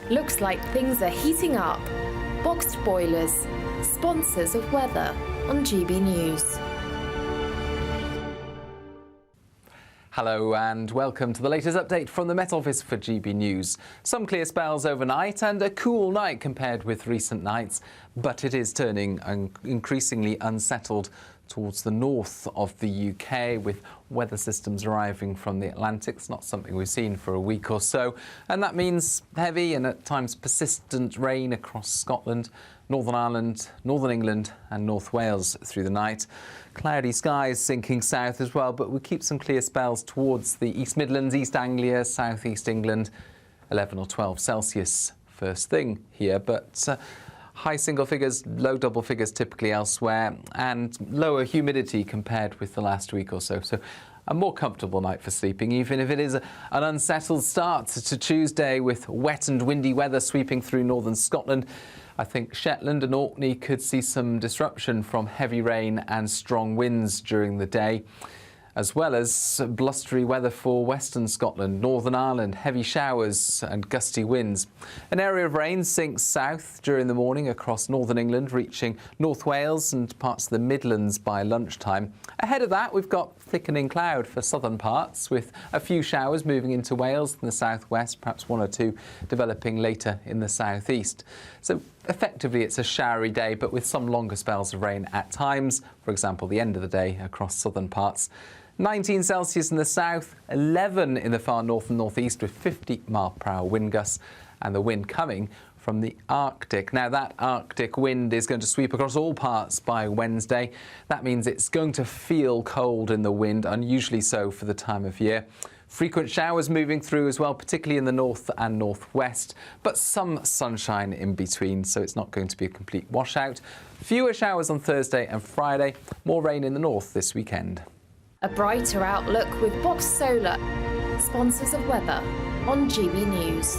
Looks like things are heating up. Boxed boilers, sponsors of weather on GB News. Hello and welcome to the latest update from the Met Office for GB News. Some clear spells overnight and a cool night compared with recent nights, but it is turning increasingly unsettled towards the north of the UK, with weather systems arriving from the Atlantic. It's not something we've seen for a week or so, and that means heavy and at times persistent rain across Scotland, Northern Ireland, Northern England and North Wales through the night. Cloudy skies sinking south as well, but we keep some clear spells towards the East Midlands, East Anglia, South East England. 11 or 12 Celsius first thing here, but high single figures, low double figures typically elsewhere, and lower humidity compared with the last week or so. So a more comfortable night for sleeping, even if it is an unsettled start to Tuesday with wet and windy weather sweeping through northern Scotland. I think Shetland and Orkney could see some disruption from heavy rain and strong winds during the day, as well as blustery weather for western Scotland, Northern Ireland, heavy showers and gusty winds. An area of rain sinks south during the morning across northern England, reaching North Wales and parts of the Midlands by lunchtime. Ahead of that, we've got thickening cloud for southern parts, with a few showers moving into Wales in the southwest, perhaps 1 or 2 developing later in the southeast. So Effectively, it's a showery day, but with some longer spells of rain at times. For example, the end of the day across southern parts. 19 Celsius in the south, 11 in the far north and northeast with 50-mile-per-hour wind gusts, and the wind coming from the Arctic. Now, that Arctic wind is going to sweep across all parts by Wednesday. That means it's going to feel cold in the wind, unusually so for the time of year. Frequent showers moving through as well, particularly in the north and northwest, but some sunshine in between, so it's not going to be a complete washout. Fewer showers on Thursday and Friday, more rain in the north this weekend. A brighter outlook with Box Solar, sponsors of weather on GB News.